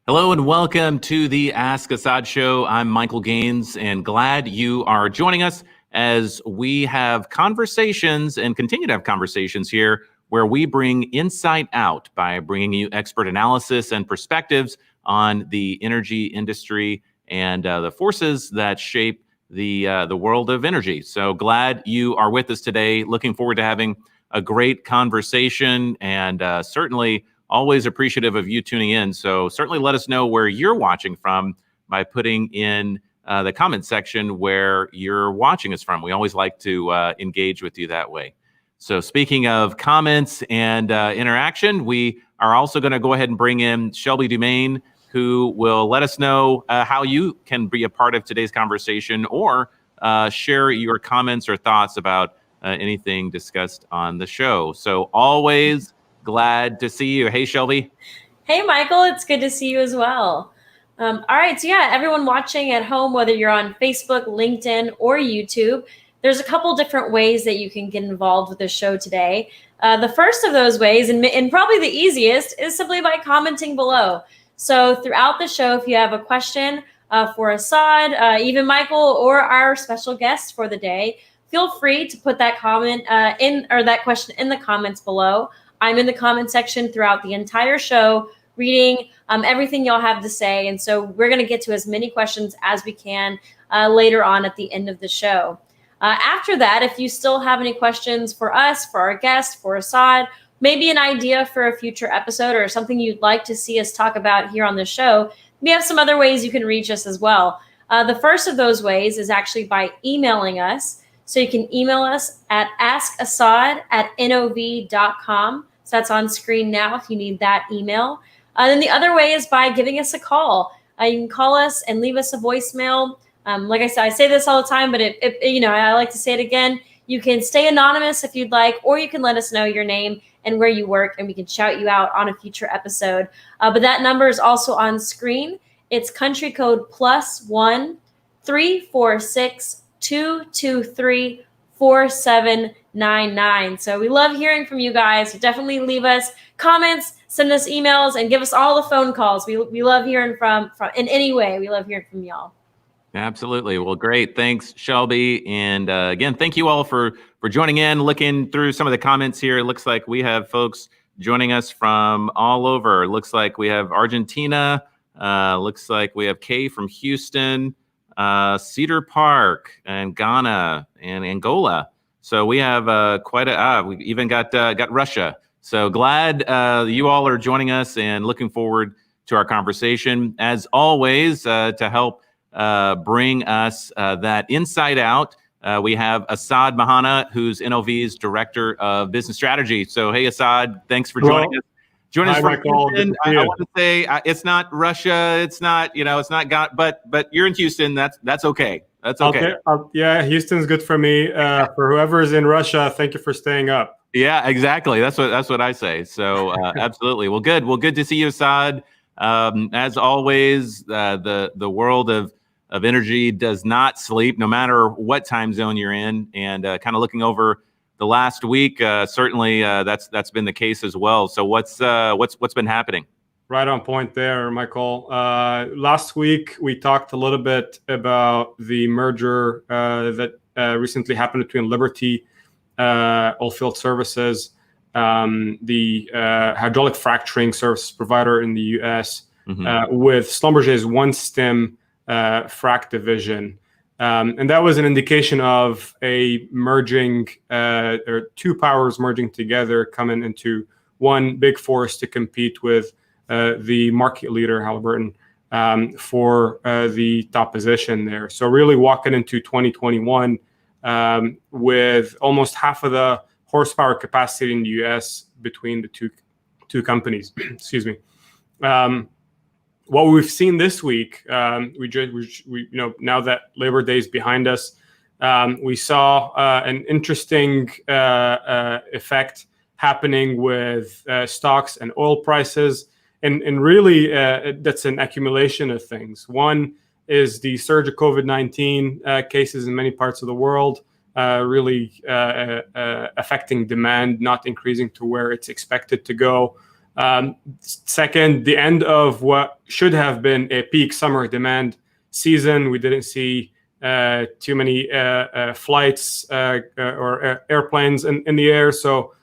Hello and welcome to the Ask Assaad show. I'm Michael Gaines and glad you are joining us as we have conversations and continue to have conversations here where we bring insight out by bringing you expert analysis and perspectives on the energy industry and the forces that shape the world of energy. So glad you are with us today. Looking forward to having a great conversation and certainly always appreciative of you tuning in. So certainly let us know where you're watching from by putting in the comment section where you're watching us from. We always like to engage with you that way. So speaking of comments and interaction, we are also going to go ahead and bring in Shelby Dumaine, who will let us know how you can be a part of today's conversation or share your comments or thoughts about anything discussed on the show. So always glad to see you. Hey, Shelby. Hey, Michael. It's good to see you as well. All right. So yeah, everyone watching at home, whether you're on Facebook, LinkedIn, or YouTube, there's a couple different ways that you can get involved with the show today. The first of those ways, and probably the easiest, is simply by commenting below. So throughout the show, if you have a question for Assaad, even Michael, or our special guest for the day, feel free to put that comment that question in the comments below. I'm in the comment section throughout the entire show, reading everything y'all have to say. And so we're going to get to as many questions as we can later on at the end of the show. After that, if you still have any questions for us, for our guest, for Assaad, maybe an idea for a future episode or something you'd like to see us talk about here on the show, we have some other ways you can reach us as well. The first of those ways is actually by emailing us. So you can email us at askassad@nov.com. So that's on screen now if you need that email. Then the other way is by giving us a call. You can call us and leave us a voicemail. Like I said, I say this all the time, but I like to say it again. You can stay anonymous if you'd like, or you can let us know your name and where you work, and we can shout you out on a future episode. But that number is also on screen. It's country code +1 346 223 4799. So we love hearing from you guys. So definitely leave us comments, send us emails, and give us all the phone calls. We love hearing from in any way. We love hearing from y'all. Absolutely. Well, great. Thanks, Shelby. And again, thank you all for joining in, looking through some of the comments here. It looks like we have folks joining us from all over. It looks like we have Argentina. Looks like we have Kay from Houston, Cedar Park, and Ghana, and Angola. So we have we even got Russia. So glad you all are joining us and looking forward to our conversation. As always, to help bring us that insight out, we have Assaad Mahana, who's NOV's Director of Business Strategy. So hey, Assaad, thanks for joining us. Joining us from Houston. I want to say it's not Russia. It's not, it's not God, but you're in Houston. That's okay. That's okay. Yeah, Houston's good for me. For whoever's in Russia, thank you for staying up. Yeah, exactly. That's what I say. So absolutely. Well, good. Well, good to see you, Assaad. As always, the world of energy does not sleep, no matter what time zone you're in. And kind of looking over the last week, certainly that's been the case as well. So what's been happening? Right on point there, Michael. Last week we talked a little bit about the merger that recently happened between Liberty Oilfield Services, the hydraulic fracturing service provider in the U.S., with Schlumberger's OneStim frac division. And that was an indication of a merging, or two powers merging together, coming into one big force to compete with the market leader, Halliburton, for the top position there. So really walking into 2021 with almost half of the horsepower capacity in the U.S. between the two companies. Excuse me. What we've seen this week, we now that Labor Day is behind us, we saw an interesting effect happening with stocks and oil prices, and really that's an accumulation of things. One is the surge of COVID-19 cases in many parts of the world, really affecting demand, not increasing to where it's expected to go. Second, the end of what should have been a peak summer demand season. We didn't see too many flights or airplanes in the air, so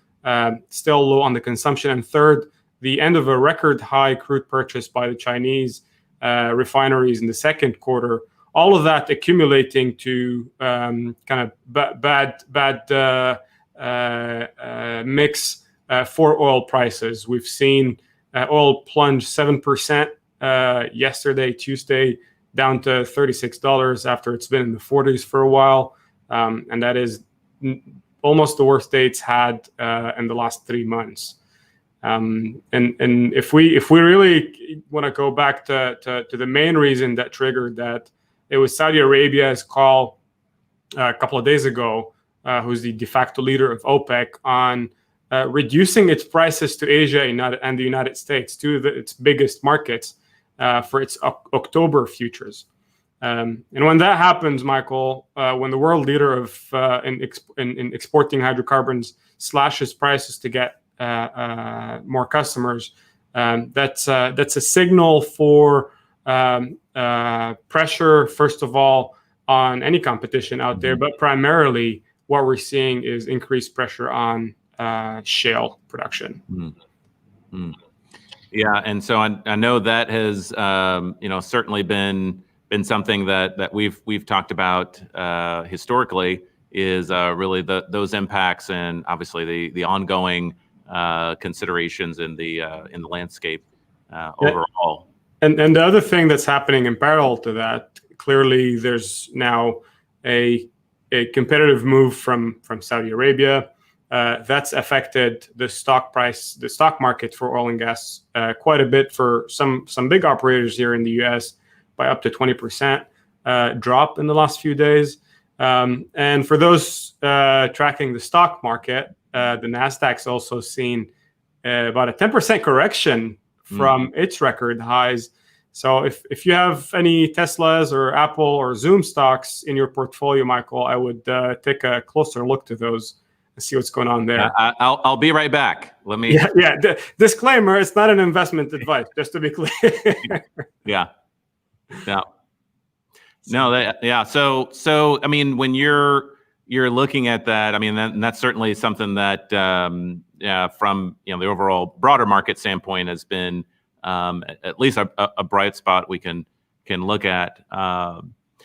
still low on the consumption. And third, the end of a record high crude purchase by the Chinese refineries in the second quarter. All of that accumulating to kind of bad mix for oil prices. We've seen oil plunge 7% yesterday, Tuesday, down to $36 after it's been in the 40s for a while. And that is almost the worst day it's had in the last 3 months. And if we really want to go back to the main reason that triggered that, it was Saudi Arabia's call a couple of days ago, who's the de facto leader of OPEC, on reducing its prices to Asia and the United States, two of its biggest markets, for its October futures. And when that happens, Michael, when the world leader of in exporting hydrocarbons slashes prices to get more customers, that's a signal for pressure, first of all, on any competition out there, but primarily what we're seeing is increased pressure on shale production. Yeah, and so I know that has certainly been something that we've talked about historically, is really those impacts, and obviously the ongoing considerations in the landscape overall. And the other thing that's happening in parallel to that, clearly there's now a competitive move from Saudi Arabia. That's affected the stock market for oil and gas quite a bit for some big operators here in the U.S. by up to 20% drop in the last few days. And for those tracking the stock market, the Nasdaq's also seen about a 10% correction from its record highs. So if you have any Teslas or Apple or Zoom stocks in your portfolio, Michael, I would take a closer look to those and see what's going on there. I'll be right back. Let me. Disclaimer: it's not an investment advice, just to be clear. Yeah. So I mean, when you're looking at that, I mean, that's certainly something that from the overall broader market standpoint has been at least a bright spot we can look at.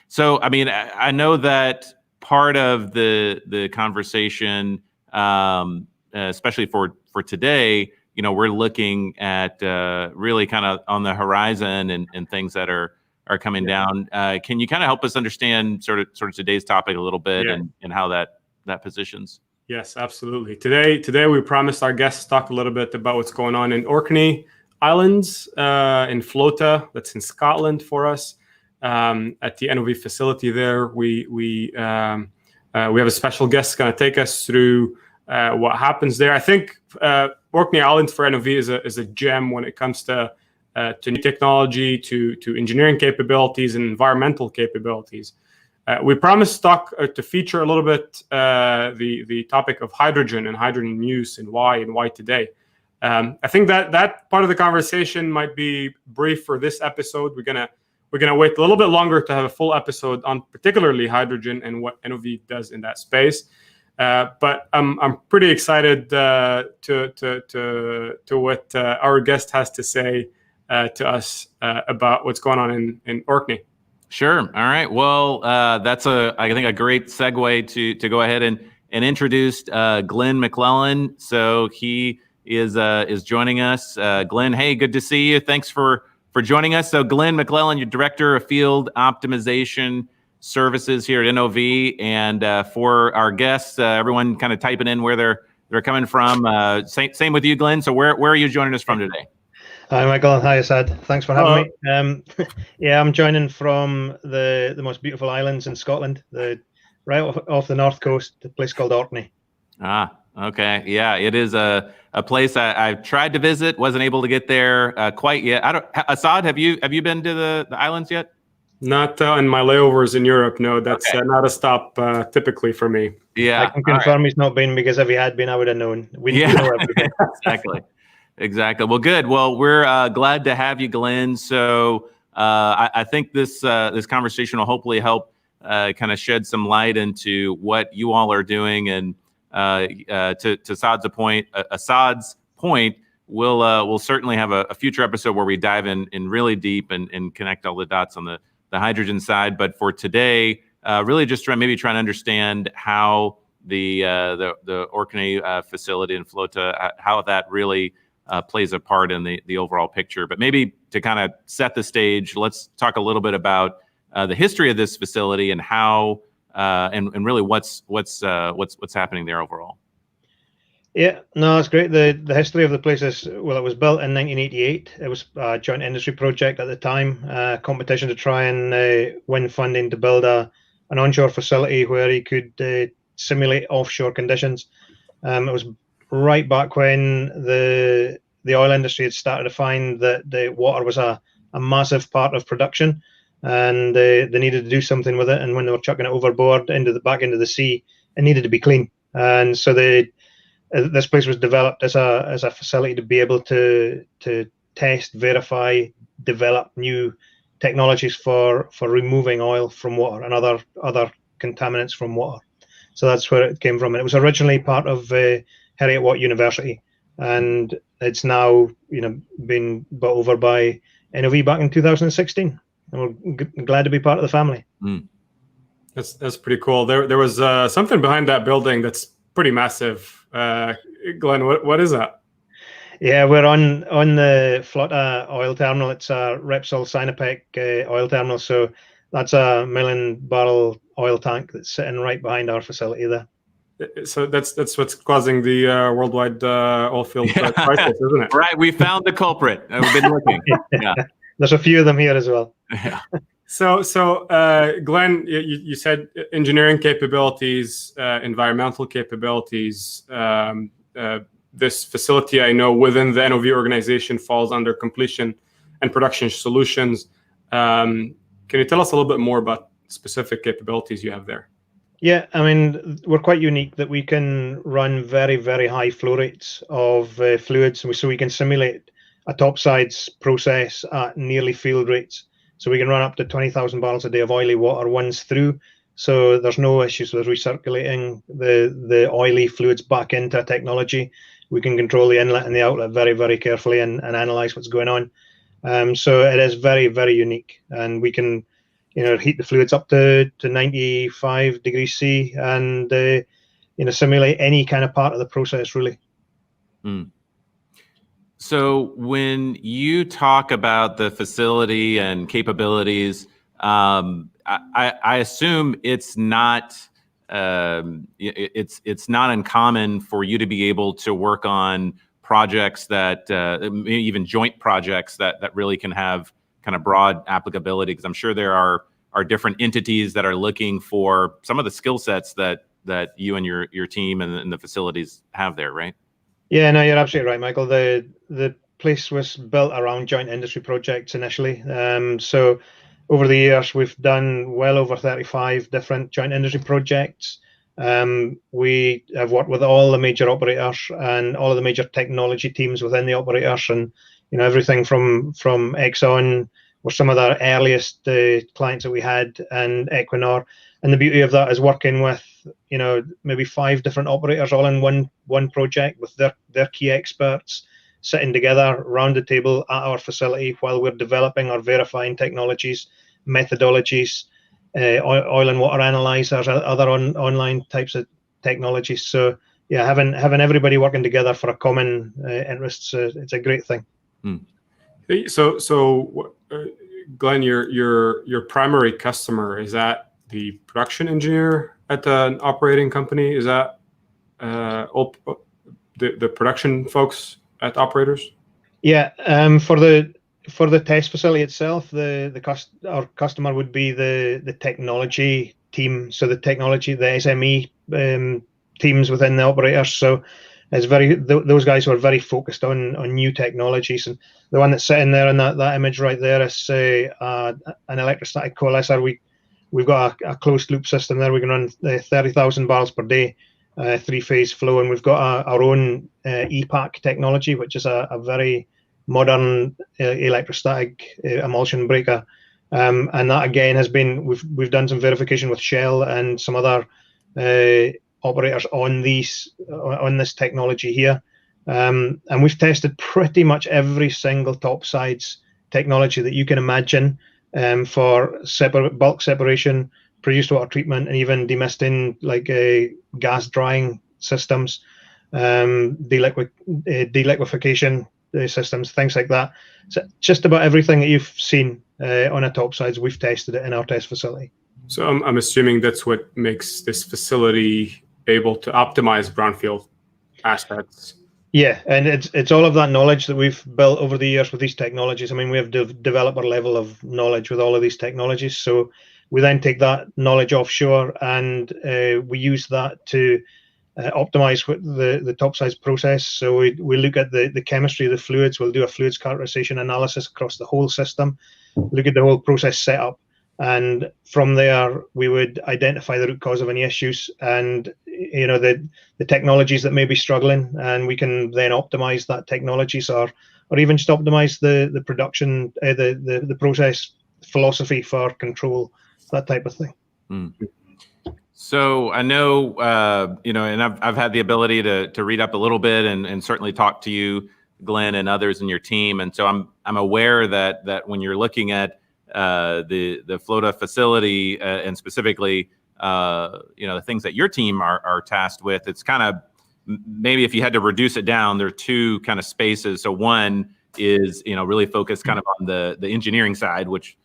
So I mean, I know that part of the conversation, especially for today, we're looking at really kind of on the horizon and things that are coming down. Can you kind of help us understand sort of today's topic a little bit and how that positions? Yes, absolutely. Today we promised our guests to talk a little bit about what's going on in Orkney Islands in Flota, that's in Scotland for us. At the NOV facility there, we have a special guest going to take us through what happens there. I think Orkney Islands for NOV is a gem when it comes to new technology, to engineering capabilities and environmental capabilities. We promised to feature a little bit the topic of hydrogen and hydrogen use and why today. I think that part of the conversation might be brief for this episode. We're gonna wait a little bit longer to have a full episode on particularly hydrogen and what NOV does in that space. But I'm pretty excited to what our guest has to say to us about what's going on in Orkney. Sure. All right. Well, that's I think a great segue to go ahead and introduce Glenn McLellan. So he is joining us. Glenn, hey, good to see you. Thanks for joining us. So Glenn McLellan, you're Director of Field Optimization Services here at NOV. And for our guests, everyone kind of typing in where they're coming from. Same with you, Glenn. So where are you joining us from today? Hi, Michael. Hi, Assaad. Thanks for having me. Yeah, I'm joining from the most beautiful islands in Scotland, right off the north coast, a place called Orkney. Ah, okay. Yeah, it is a place I've tried to visit, wasn't able to get there quite yet. Assaad, have you been to the islands yet? Not in my layovers in Europe. No, that's not a stop typically for me. Yeah, I can confirm he's not been, because if he had been, I would have known. We know everything. Exactly. Exactly. Well, good. Well, we're glad to have you, Glenn. So I think this conversation will hopefully help kind of shed some light into what you all are doing. And to Assaad's point, we'll certainly have a future episode where we dive in really deep and connect all the dots on the hydrogen side. But for today, really just trying to understand how the Orkney facility and Flota, how that really plays a part in the overall picture. But maybe to kind of set the stage, let's talk a little bit about the history of this facility and how and really what's happening there overall. Yeah, no, it's great. The history of the place is, well, it was built in 1988. It was a joint industry project at the time, competition to try and win funding to build an onshore facility where you could simulate offshore conditions. It was right back when the oil industry had started to find that the water was a massive part of production, and they needed to do something with it. And when they were chucking it overboard back into the sea, it needed to be clean. And so this place was developed as a facility to be able to test, verify, develop new technologies for removing oil from water and other contaminants from water. So that's where it came from. And it was originally part of Heriot-Watt University, and it's now been bought over by NOV back in 2016. And we're glad to be part of the family. Mm. That's pretty cool. There was something behind that building that's pretty massive. Glenn, what is that? Yeah, we're on the Flota oil terminal. It's a Repsol Sinopec oil terminal. So that's a 1 million barrel oil tank that's sitting right behind our facility there. So that's what's causing the worldwide oil field crisis, isn't it? Right, we found the culprit. We've been looking. Yeah, there's a few of them here as well. Yeah. So Glenn, you said engineering capabilities, environmental capabilities. This facility, I know, within the NOV organization falls under completion and production solutions. Can you tell us a little bit more about specific capabilities you have there? Yeah, I mean, we're quite unique that we can run very, very high flow rates of fluids, so we can simulate a topsides process at nearly field rates. So we can run up to 20,000 barrels a day of oily water once through. So there's no issues with recirculating the oily fluids back into a technology. We can control the inlet and the outlet very, very carefully and analyze what's going on. So it is very, very unique. And we can, heat the fluids up to 95 degrees C and, simulate any kind of part of the process, really. Mm. So when you talk about the facility and capabilities, I assume it's not it's not uncommon for you to be able to work on projects that maybe even joint projects that really can have kind of broad applicability, because I'm sure there are different entities that are looking for some of the skill sets that you and your team and the facilities have there, right? Yeah, no, you're absolutely right, Michael. The place was built around joint industry projects initially. So over the years, we've done well over 35 different joint industry projects. We have worked with all the major operators and all of the major technology teams within the operators, and everything from Exxon were some of the earliest clients that we had, and Equinor. And the beauty of that is working with maybe 5 different operators all in one project with their key experts sitting together around the table at our facility while we're developing or verifying technologies, methodologies, oil and water analyzers, other online types of technologies. So yeah, having everybody working together for a common interest, it's a great thing. Hmm. So Glenn, your primary customer, is that the production engineer at an operating company? Is that the production folks at operators? Yeah, for the test facility itself, our customer would be the technology team. So the SME teams within the operators. So it's those guys who are very focused on new technologies. And the one that's sitting there in that image right there is an electrostatic coalescer. We've got a closed loop system there. We can run 30,000 barrels per day three-phase flow, and we've got our own EPAC technology, which is a very modern electrostatic emulsion breaker. And that again has been, we've done some verification with Shell and some other operators on this technology here. And we've tested pretty much every single topsides technology that you can imagine for bulk separation, produced water treatment, and even demisting, like gas drying systems, deliquification systems, things like that. So just about everything that you've seen on a topsides, we've tested it in our test facility. So I'm assuming that's what makes this facility able to optimize brownfield assets. Yeah, and it's all of that knowledge that we've built over the years with these technologies. I mean, we have developer level of knowledge with all of these technologies. So we then take that knowledge offshore, and we use that to optimize the topsides process. So we look at the chemistry of the fluids. We'll do a fluids characterization analysis across the whole system, look at the whole process setup, and from there we would identify the root cause of any issues and the technologies that may be struggling, and we can then optimize that technologies or even just optimize the production, the process philosophy for control, that type of thing. So I know, and I've had the ability to read up a little bit and certainly talk to you, Glenn, and others in your team. And so I'm aware that when you're looking at the FLOTA facility and specifically, the things that your team are tasked with, it's kind of, maybe if you had to reduce it down, there are two kind of spaces. So one is, really focused kind of on the engineering side, which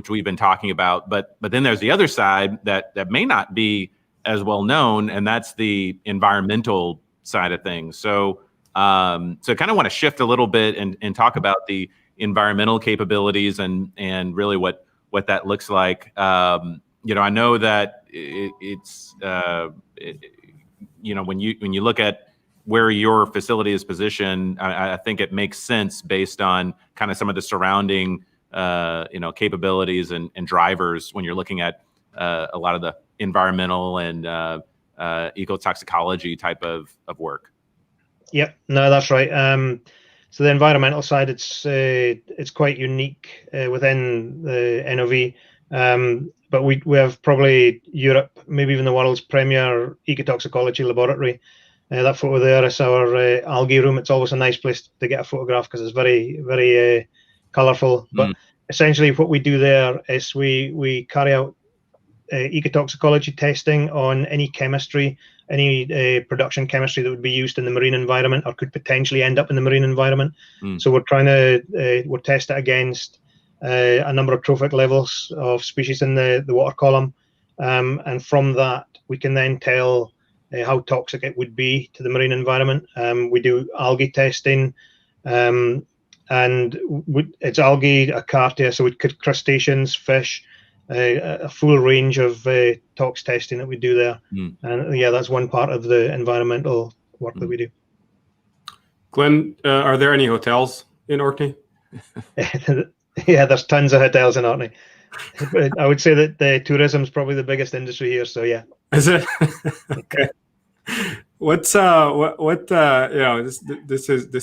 we've been talking about, but then there's the other side that may not be as well known, and that's the environmental side of things. So kind of want to shift a little bit and talk about the environmental capabilities and really what that looks like. I know that it's when you look at where your facility is positioned, I think it makes sense based on kind of some of the surrounding capabilities and drivers when you're looking at a lot of the environmental and ecotoxicology type of work. Yep, no, that's right. So the environmental side, it's quite unique within the NOV, but we have probably Europe, maybe even the world's premier ecotoxicology laboratory. That photo there is our algae room. It's always a nice place to get a photograph because it's very, very colourful. But essentially what we do there is we carry out ecotoxicology testing on any chemistry, any production chemistry that would be used in the marine environment or could potentially end up in the marine environment. So we're trying to we'll test it against a number of trophic levels of species in the water column, and from that we can then tell how toxic it would be to the marine environment. We do algae testing, and it's algae, acartia, so we could crustaceans, fish, a full range of tox testing that we do there. And yeah, that's one part of the environmental work that we do. Glenn, are there any hotels in Orkney? Yeah, there's tons of hotels in Orkney. But I would say that the tourism is probably the biggest industry here. So yeah. Is it? Okay. What's this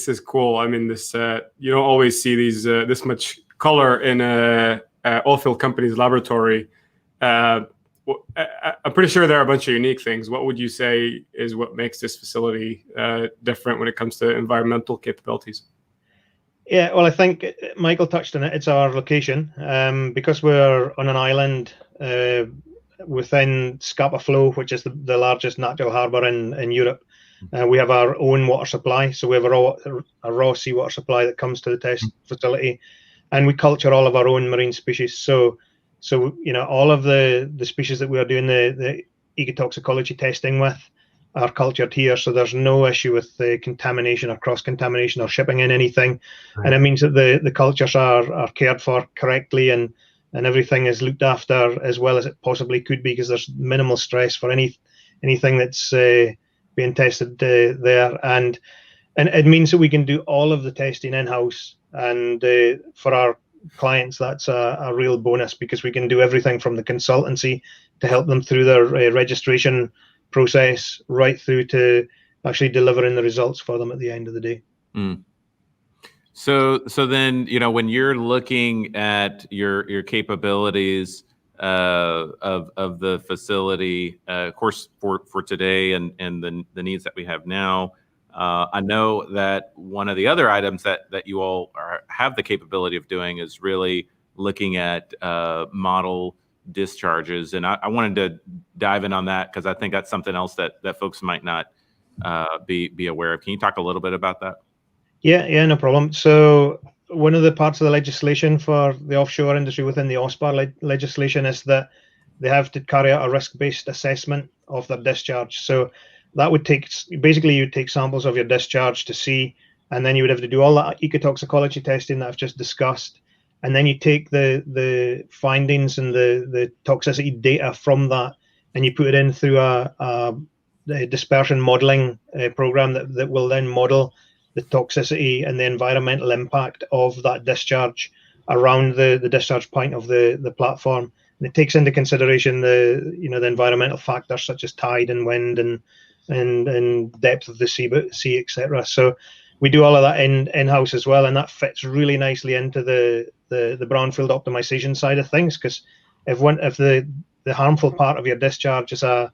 is cool. I mean, this you don't always see these this much color in a oilfield company's laboratory. I'm pretty sure there are a bunch of unique things. What would you say is what makes this facility different when it comes to environmental capabilities? Yeah, well, I think Michael touched on it. It's our location, because we're on an island within Scapa Flow, which is the largest natural harbour in Europe. We have our own water supply, so we have a raw seawater supply that comes to the test facility, and we culture all of our own marine species. So all of the species that we are doing the ecotoxicology testing with are cultured here, so there's no issue with the contamination or cross-contamination or shipping in anything. Right. And it means that the cultures are cared for correctly and everything is looked after as well as it possibly could be, because there's minimal stress for anything that's being tested there. And it means that we can do all of the testing in-house, and for our clients that's a real bonus, because we can do everything from the consultancy to help them through their registration process right through to actually delivering the results for them at the end of the day. Mm. So then, when you're looking at your capabilities of the facility, of course, for today and the needs that we have now, I know that one of the other items that you all have the capability of doing is really looking at model discharges, and I wanted to dive in on that because I think that's something else that folks might not be aware of. Can you talk a little bit about that? Yeah, no problem. So one of the parts of the legislation for the offshore industry within the OSPAR legislation is that they have to carry out a risk-based assessment of their discharge. So that would basically you take samples of your discharge to see, and then you would have to do all that ecotoxicology testing that I've just discussed, and then you take the findings and the toxicity data from that, and you put it in through a dispersion modeling program that will then model the toxicity and the environmental impact of that discharge around the discharge point of the platform. And it takes into consideration the environmental factors such as tide and wind and depth of the sea, etc. So we do all of that in-house as well, and that fits really nicely into the brownfield optimization side of things, because if the harmful part of your discharge is a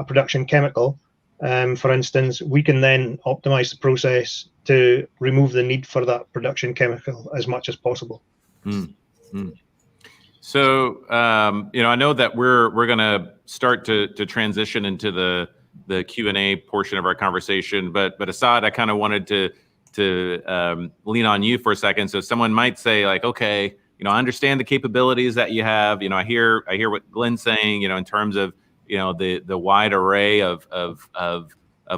production chemical, for instance, we can then optimize the process to remove the need for that production chemical as much as possible. So, I know that we're going to start to transition into the Q&A portion of our conversation, but Assaad, I kind of wanted to lean on you for a second. So someone might say like, okay, I understand the capabilities that you have. I hear what Glenn's saying, in terms of the wide array of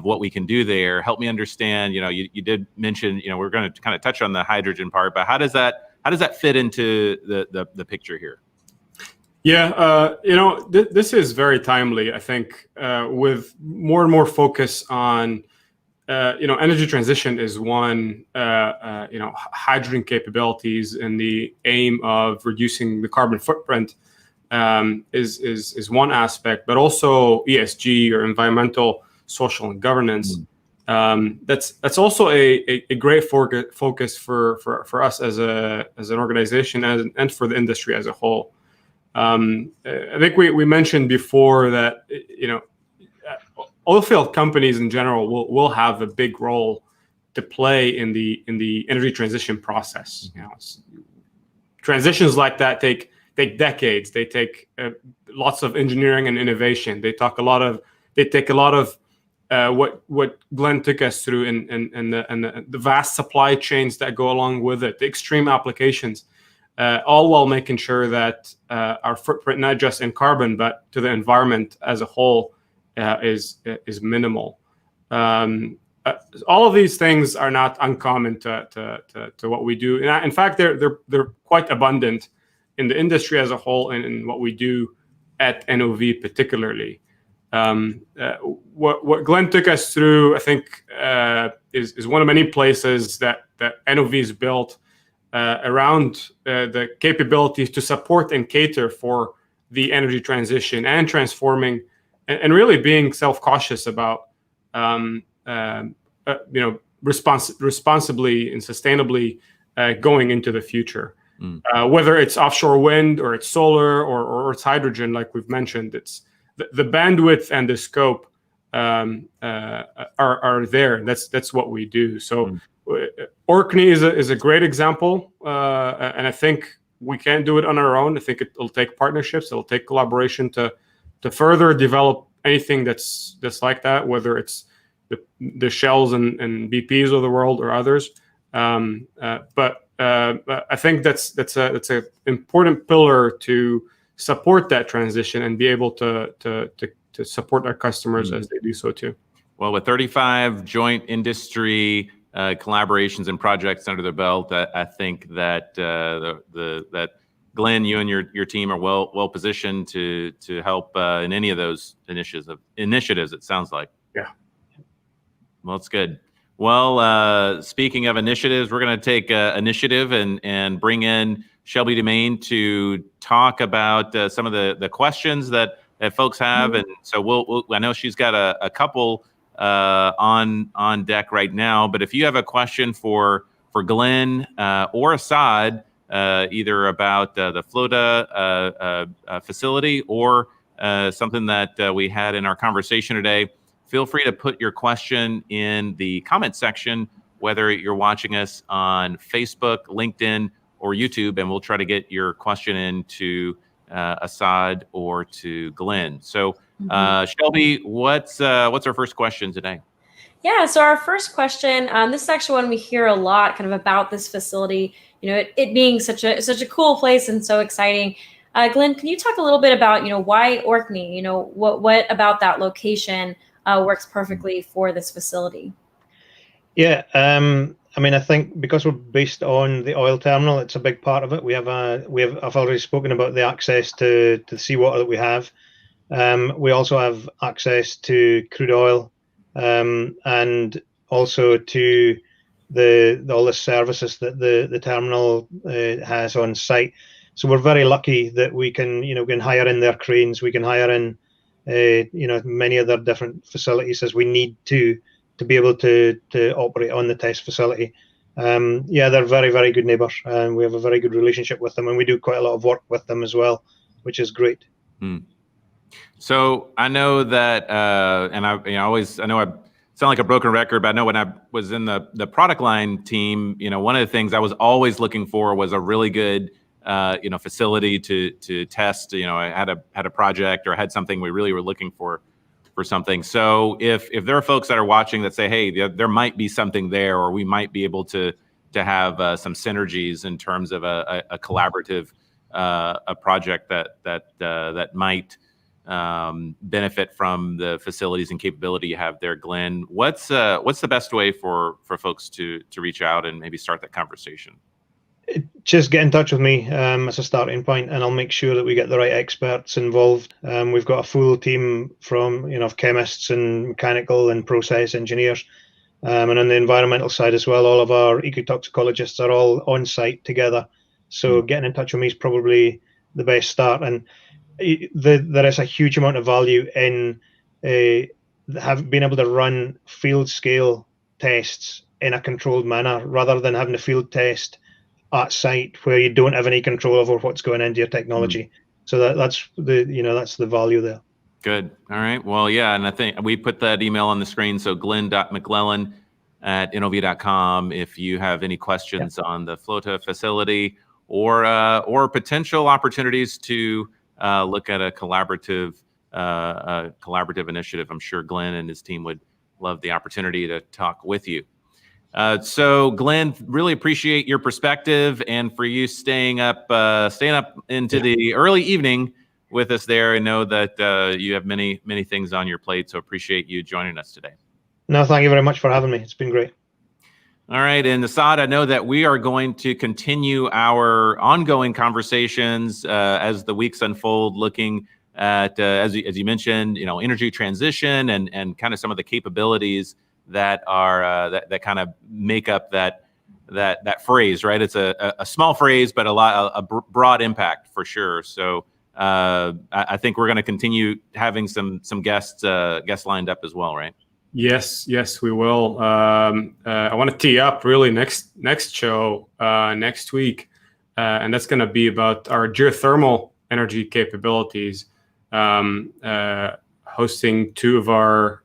what we can do there. Help me understand. You did mention we're going to kind of touch on the hydrogen part, but how does that fit into the picture here? Yeah, this is very timely. I think with more and more focus on energy transition is one. Hydrogen capabilities and the aim of reducing the carbon footprint is one aspect, but also ESG, or environmental, social, and governance. That's also a great focus for us as an organization and for the industry as a whole. I think we mentioned before that oilfield companies in general will have a big role to play in the energy transition process. Transitions like that take decades. They take lots of engineering and innovation. They take a lot of what Glenn took us through and the vast supply chains that go along with it, the extreme applications, all while making sure that our footprint, not just in carbon but to the environment as a whole, is minimal. All of these things are not uncommon to what we do. In fact, they're quite abundant in the industry as a whole and in what we do at NOV particularly. What Glenn took us through, I think, is one of many places that NOV is built around the capabilities to support and cater for the energy transition and transforming and really being self-cautious about responsibly and sustainably going into the future. Whether it's offshore wind or it's solar or it's hydrogen, like we've mentioned, it's the bandwidth and the scope are there. That's what we do. So Orkney is a great example, and I think we can't do it on our own. I think it'll take partnerships. It'll take collaboration to further develop anything that's like that, whether it's the Shells and BPs of the world or others. But I think that's an important pillar to support that transition and be able to support our customers as they do so too. Well, with 35 joint industry collaborations and projects under the belt, I think that that Glenn, you and your team are well positioned to help in any of those initiatives. It sounds like. Yeah. Well, it's good. Well, speaking of initiatives, we're going to take initiative and bring in Shelby Domain to talk about some of the questions that that folks have, and so we'll I know she's got a couple on deck right now. But if you have a question for Glenn or Assaad, either about the FLOTA facility or something that we had in our conversation today, feel free to put your question in the comment section, whether you're watching us on Facebook, LinkedIn, or YouTube, and we'll try to get your question into Assaad or to Glenn. So Shelby, what's our first question today? Yeah, so our first question, this is actually one we hear a lot kind of about this facility, it being such a cool place and so exciting. Glenn, can you talk a little bit about, why Orkney, what about that location works perfectly for this facility? Yeah, I mean, I think because we're based on the oil terminal, it's a big part of it. I've already spoken about the access to the seawater that we have. We also have access to crude oil, and also to all the services that the terminal has on site. So we're very lucky that we can hire in their cranes, we can hire in many other different facilities as we need to be able to operate on the test facility. They're very, very good neighbors, and we have a very good relationship with them, and we do quite a lot of work with them as well, which is great. So I know that, and I know I sound like a broken record, but I know when I was in the product line team, one of the things I was always looking for was a really good facility to test. I had a project or I had something we really were looking for something. So if there are folks that are watching that say, hey, there might be something there, or we might be able to have some synergies in terms of a collaborative a project that might benefit from the facilities and capability you have there, Glenn, what's the best way for folks to reach out and maybe start that conversation? Just get in touch with me as a starting point, and I'll make sure that we get the right experts involved. We've got a full team from of chemists and mechanical and process engineers, and on the environmental side as well, all of our ecotoxicologists are all on site together. So getting in touch with me is probably the best start. And there is a huge amount of value in being able to run field scale tests in a controlled manner, rather than having to field test at site where you don't have any control over what's going into your technology. So that's the value there. Good. All right. Well, yeah, and I think we put that email on the screen. So glenn.mclellan@nov.com if you have any questions on the FLOTA facility or potential opportunities to look at a collaborative initiative. I'm sure Glenn and his team would love the opportunity to talk with you. So Glenn, really appreciate your perspective and for you staying up into the early evening with us there. I know that you have many things on your plate, so appreciate you joining us today. No, thank you very much for having me. It's been great. All right, and Assaad, I know that we are going to continue our ongoing conversations as the weeks unfold, looking at, as you mentioned, energy transition and kind of some of the capabilities that are that kind of make up that phrase, right? It's a small phrase, but a broad impact for sure. So I think we're going to continue having some guests lined up as well, right? Yes, we will. I want to tee up really next show next week, and that's going to be about our geothermal energy capabilities, hosting two of our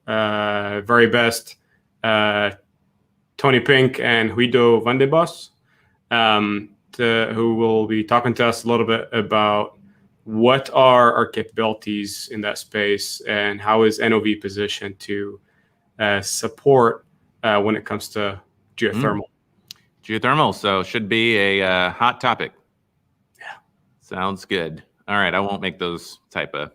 very best, Tony Pink and Guido van den Bos, who will be talking to us a little bit about what are our capabilities in that space and how is NOV positioned to support when it comes to geothermal. Geothermal, so should be a hot topic. Yeah, sounds good. All right, I won't make those type of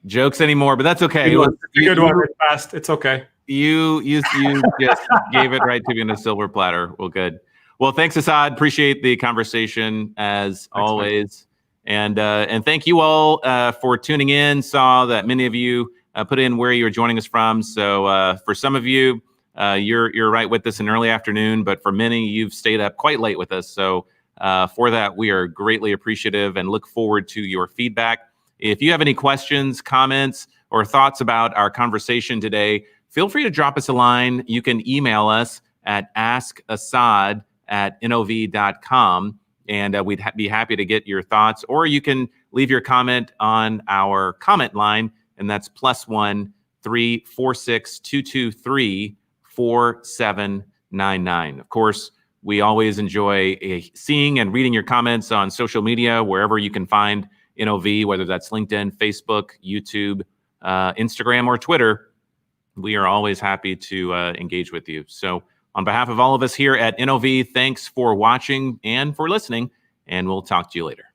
jokes anymore, but that's okay. Good one. Fast. It's okay. You just gave it right to me in a silver platter. Well, good. Well, thanks, Assaad. Appreciate the conversation as always, and thank you all for tuning in. Saw that many of you put in where you're joining us from. So for some of you, you're right with us in early afternoon, but for many, you've stayed up quite late with us. So for that, we are greatly appreciative and look forward to your feedback. If you have any questions, comments, or thoughts about our conversation today, feel free to drop us a line. You can email us at askassad@nov.com, and we'd be happy to get your thoughts. Or you can leave your comment on our comment line, and that's +1 346 223 4799. Of course, we always enjoy seeing and reading your comments on social media, wherever you can find NOV, whether that's LinkedIn, Facebook, YouTube, Instagram, or Twitter. We are always happy to engage with you. So on behalf of all of us here at NOV, thanks for watching and for listening, and we'll talk to you later.